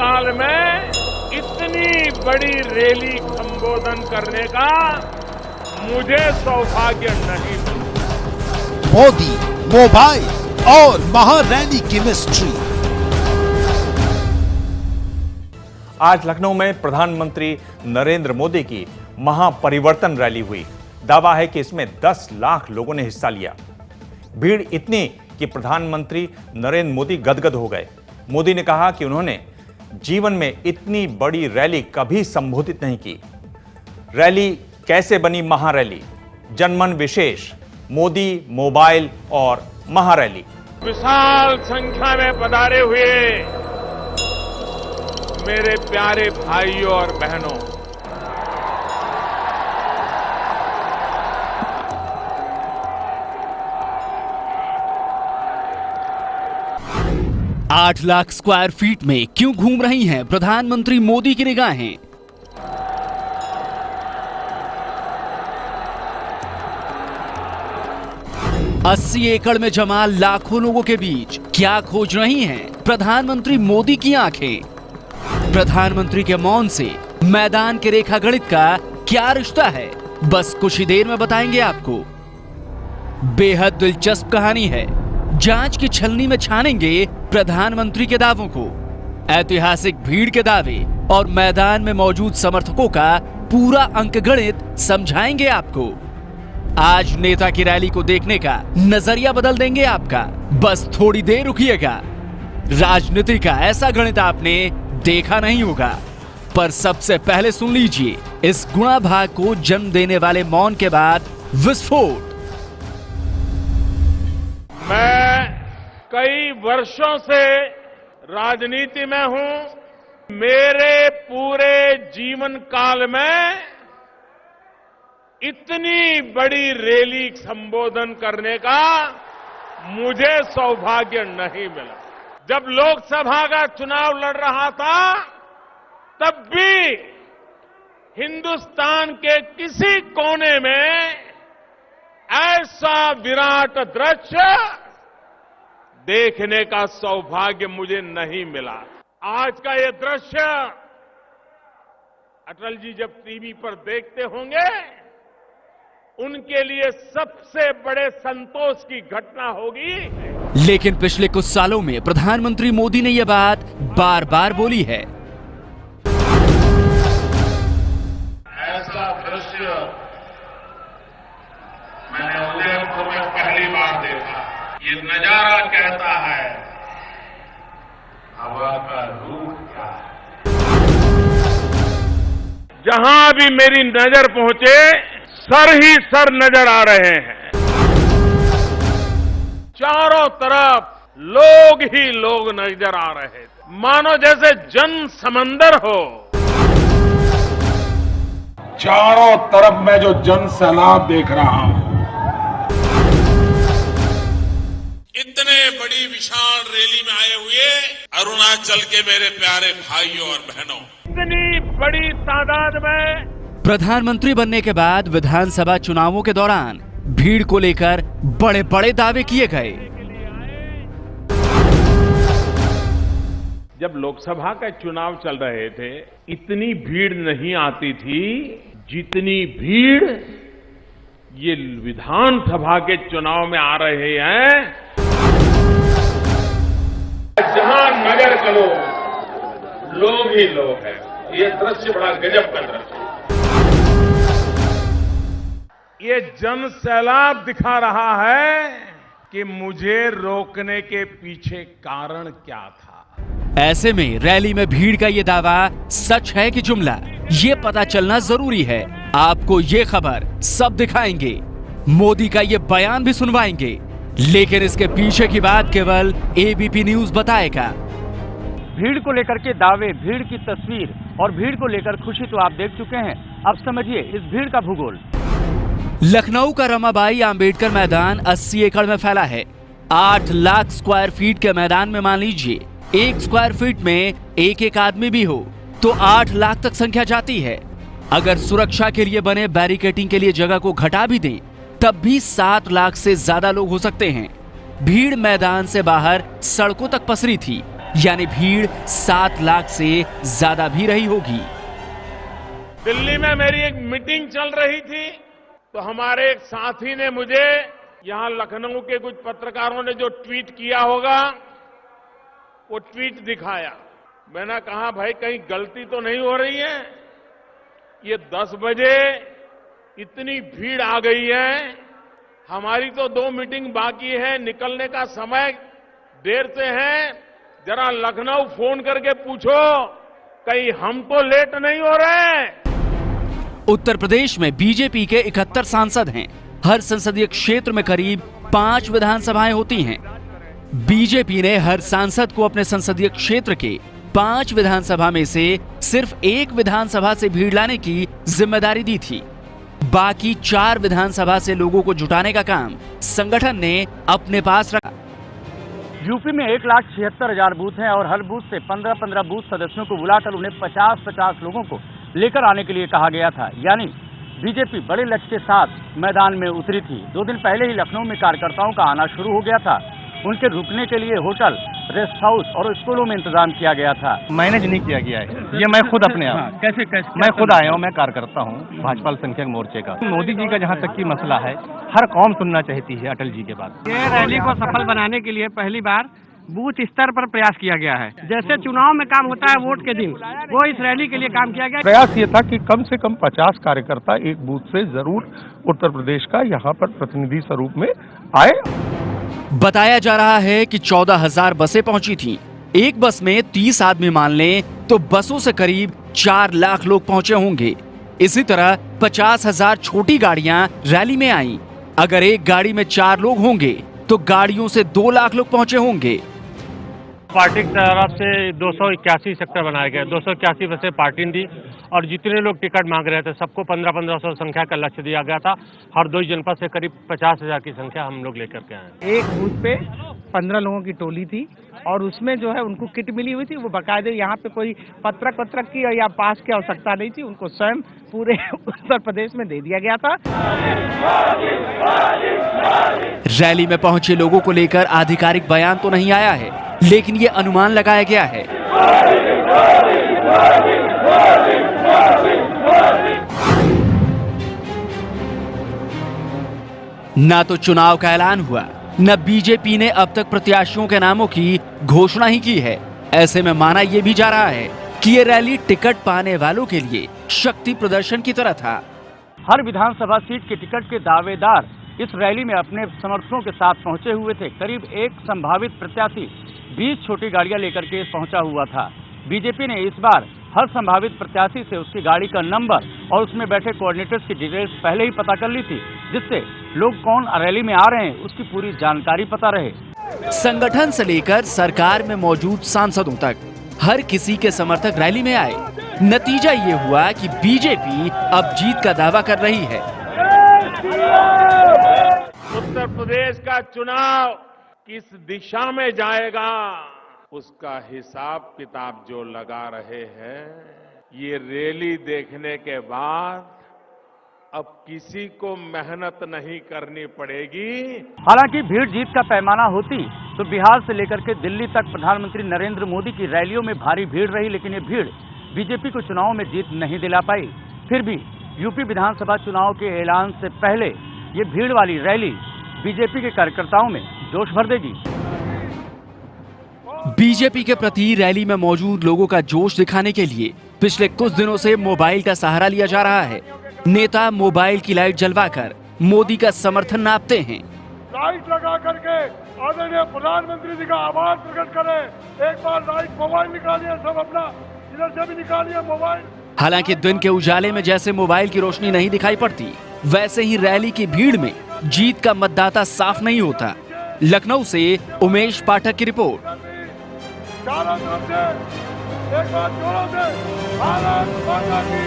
काल में इतनी बड़ी रैली संबोधन करने का मुझे सौभाग्य नहीं मिला। मोदी, मोबाइल और महारैली की मिस्ट्री। आज लखनऊ में प्रधानमंत्री नरेंद्र मोदी की महापरिवर्तन रैली हुई। दावा है कि इसमें 10 लाख लोगों ने हिस्सा लिया। भीड़ इतनी कि प्रधानमंत्री नरेंद्र मोदी गदगद हो गए। मोदी ने कहा कि उन्होंने जीवन में इतनी बड़ी रैली कभी संबोधित नहीं की। रैली कैसे बनी महारैली? जनमन विशेष, मोदी, मोबाइल और महारैली। विशाल संख्या में पधारे हुए मेरे प्यारे भाइयों और बहनों, 8 लाख स्क्वायर फीट में क्यों घूम रही हैं प्रधानमंत्री मोदी की निगाहें? अस्सी एकड़ में जमा लाखों लोगों के बीच क्या खोज रही हैं प्रधानमंत्री मोदी की आंखें? प्रधानमंत्री के मौन से मैदान के रेखा गणित का क्या रिश्ता है? बस कुछ ही देर में बताएंगे आपको। बेहद दिलचस्प कहानी है। जांच की छलनी में छानेंगे प्रधानमंत्री के दावों को, ऐतिहासिक भीड़ के दावे और मैदान में मौजूद समर्थकों का पूरा अंकगणित समझाएंगे आपको। आज नेता की रैली को देखने का नजरिया बदल देंगे आपका। बस थोड़ी देर रुकिएगा। राजनीति का ऐसा गणित आपने देखा नहीं होगा, पर सबसे पहले सुन लीजिए इस गुणा भाग को जन्म देने वाले मौन के बाद विस्फोट। मैं कई वर्षों से राजनीति में हूं। मेरे पूरे जीवन काल में इतनी बड़ी रैली संबोधन करने का मुझे सौभाग्य नहीं मिला। जब लोकसभा का चुनाव लड़ रहा था तब भी हिंदुस्तान के किसी कोने में ऐसा विराट दृश्य देखने का सौभाग्य मुझे नहीं मिला। आज का ये दृश्य अटल जी जब टीवी पर देखते होंगे, उनके लिए सबसे बड़े संतोष की घटना होगी। लेकिन पिछले कुछ सालों में प्रधानमंत्री मोदी ने यह बात बार बार बोली है। ऐसा दृश्य मैंने उदयपुर में पहली बार देखा। ये नजारा कहता है हवा का रूख क्या है। जहां भी मेरी नजर पहुंचे सर ही सर नजर आ रहे हैं। चारों तरफ लोग ही लोग नजर आ रहे थे, मानो जैसे जन समंदर हो। चारों तरफ मैं जो जन सैलाब देख रहा हूं, इतने बड़ी विशाल रैली में आए हुए अरुणाचल के मेरे प्यारे भाइयों और बहनों, इतनी बड़ी तादाद में। प्रधानमंत्री बनने के बाद विधानसभा चुनावों के दौरान भीड़ को लेकर बड़े बड़े दावे किए गए। जब लोकसभा का चुनाव चल रहे थे, इतनी भीड़ नहीं आती थी जितनी भीड़ ये विधानसभा के चुनाव में आ रहे हैं। जहां नजर करो लोग ही लोग हैं। ये दृश्य बड़ा गजब का दृश्य है। ये जन सैलाब दिखा रहा है कि मुझे रोकने के पीछे कारण क्या था। ऐसे में रैली में भीड़ का ये दावा सच है कि जुमला, ये पता चलना जरूरी है। आपको ये खबर सब दिखाएंगे, मोदी का ये बयान भी सुनवाएंगे, लेकिन इसके पीछे की बात केवल एबीपी न्यूज बताएगा। भीड़ को लेकर के दावे, भीड़ की तस्वीर और भीड़ को लेकर खुशी तो आप देख चुके हैं। अब समझिए इस भीड़ का भूगोल। लखनऊ का रमाबाई आंबेडकर मैदान 80 एकड़ में फैला है। 8 लाख स्क्वायर फीट के मैदान में मान लीजिए 1 स्क्वायर फीट में एक आदमी भी हो तो 8 लाख तक संख्या जाती है। अगर सुरक्षा के लिए बने बैरिकेडिंग के लिए जगह को घटा भी दें तब भी 7 लाख से ज्यादा लोग हो सकते हैं। भीड़ मैदान से बाहर सड़कों तक पसरी थी। यानी भीड़ 7 लाख से ज्यादा भी रही होगी। दिल्ली में मेरी एक मीटिंग चल रही थी तो हमारे एक साथी ने मुझे यहां लखनऊ के कुछ पत्रकारों ने जो ट्वीट किया होगा वो ट्वीट दिखाया। मैंने कहा भाई कहीं गलती तो नहीं हो रही है, ये 10 बजे इतनी भीड़ आ गई है, हमारी तो 2 मीटिंग बाकी है, निकलने का समय देर से है, जरा लखनऊ फोन करके पूछो कहीं हम तो लेट नहीं हो रहे। उत्तर प्रदेश में बीजेपी के 71 सांसद हैं। हर संसदीय क्षेत्र में करीब 5 विधानसभाएं होती हैं। बीजेपी ने हर सांसद को अपने संसदीय क्षेत्र के 5 विधानसभा में से सिर्फ 1 विधानसभा से भीड़ लाने की जिम्मेदारी दी थी। बाकी 4 विधानसभा से लोगों को जुटाने का काम संगठन ने अपने पास रखा। यूपी में 1,76,000 बूथ हैं और हर बूथ से 15-15 बूथ सदस्यों को बुलाकर उन्हें 50-50 लोगों को लेकर आने के लिए कहा गया था। यानी बीजेपी बड़े लक्ष्य के साथ मैदान में उतरी थी। 2 दिन पहले ही लखनऊ में कार्यकर्ताओं का आना शुरू हो गया था। उनके रुकने के लिए होटल, रेस्ट हाउस और स्कूलों में इंतजाम किया गया था। मैनेज नहीं किया गया है, ये मैं खुद अपने आप कैसे मैं खुद आया हूँ, मैं कार्यकर्ता हूँ भाजपा अल्पसंख्यक मोर्चे का। मोदी जी का जहाँ तक की मसला है, हर कौम सुनना चाहती है अटल जी के बाद। ये रैली को सफल बनाने के लिए पहली बार बूथ स्तर पर प्रयास किया गया है। जैसे चुनाव में काम होता है वोट के दिन, वो इस रैली के लिए काम किया गया। प्रयास ये था कि कम से कम 50 कार्यकर्ता एक बूथ से जरूर उत्तर प्रदेश का यहाँ पर प्रतिनिधि स्वरूप में आए। बताया जा रहा है कि 14,000 बसें पहुंची थीं। एक बस में 30 आदमी मान लें तो बसों से करीब 4 लाख लोग पहुंचे होंगे। इसी तरह 50,000 छोटी गाड़ियां रैली में आईं। अगर एक गाड़ी में 4 लोग होंगे तो गाड़ियों से 2 लाख लोग पहुंचे होंगे। पार्टी की तरफ से 281 सेक्टर बनाए गए, 281 बसें पार्टी ने दी और जितने लोग टिकट मांग रहे थे सबको 1500 संख्या का लक्ष्य दिया गया था। हर 2 जनपद से करीब 50,000 की संख्या हम लोग लेकर के आए। एक बूथ पे 15 लोगों की टोली थी और उसमें जो है उनको किट मिली हुई थी। वो बाकायदे यहाँ पे कोई पत्रक की या पास की आवश्यकता नहीं थी, उनको स्वयं पूरे उत्तर प्रदेश में दे दिया गया था। रैली में पहुंचे लोगों को लेकर आधिकारिक बयान तो नहीं आया है, लेकिन ये अनुमान लगाया गया है। ना तो चुनाव का ऐलान हुआ, न बीजेपी ने अब तक प्रत्याशियों के नामों की घोषणा ही की है। ऐसे में माना यह भी जा रहा है कि ये रैली टिकट पाने वालों के लिए शक्ति प्रदर्शन की तरह था। हर विधानसभा सीट के टिकट के दावेदार इस रैली में अपने समर्थकों के साथ पहुंचे हुए थे। करीब एक संभावित प्रत्याशी 20 छोटी गाड़ियां लेकर के पहुंचा हुआ था। बीजेपी ने इस बार हर संभावित प्रत्याशी से उसकी गाड़ी का नंबर और उसमें बैठे कोऑर्डिनेटर्स की डिटेल्स पहले ही पता कर ली थी, जिससे लोग कौन रैली में आ रहे हैं उसकी पूरी जानकारी पता रहे। संगठन से लेकर सरकार में मौजूद सांसदों तक हर किसी के समर्थक रैली में आए। नतीजा ये हुआ कि बीजेपी अब जीत का दावा कर रही है। उत्तर प्रदेश का चुनाव किस दिशा में जाएगा उसका हिसाब किताब जो लगा रहे हैं, ये रैली देखने के बाद अब किसी को मेहनत नहीं करनी पड़ेगी। हालांकि भीड़ जीत का पैमाना होती तो बिहार से लेकर के दिल्ली तक प्रधानमंत्री नरेंद्र मोदी की रैलियों में भारी भीड़ रही, लेकिन ये भीड़ बीजेपी को चुनाव में जीत नहीं दिला पाई। फिर भी यूपी विधानसभा चुनाव के ऐलान से पहले ये भीड़ वाली रैली बीजेपी के कार्यकर्ताओं में जोश भर देगी। बीजेपी के प्रति रैली में मौजूद लोगों का जोश दिखाने के लिए पिछले कुछ दिनों से मोबाइल का सहारा लिया जा रहा है। नेता मोबाइल की लाइट जलवाकर मोदी का समर्थन नापते हैं। लाइट लगा करके आदरणीय प्रधानमंत्री जी का आभार प्रकट करें। एक बार लाइट मोबाइल निकालिए, सब अपना इधर से भी निकालिए मोबाइल। हालांकि दिन के उजाले में जैसे मोबाइल की रोशनी नहीं दिखाई पड़ती, वैसे ही रैली की भीड़ में जीत का मतदाता साफ नहीं होता। लखनऊ से उमेश पाठक की रिपोर्ट। चारों तरफ से एक बार जोरों से भारत माता की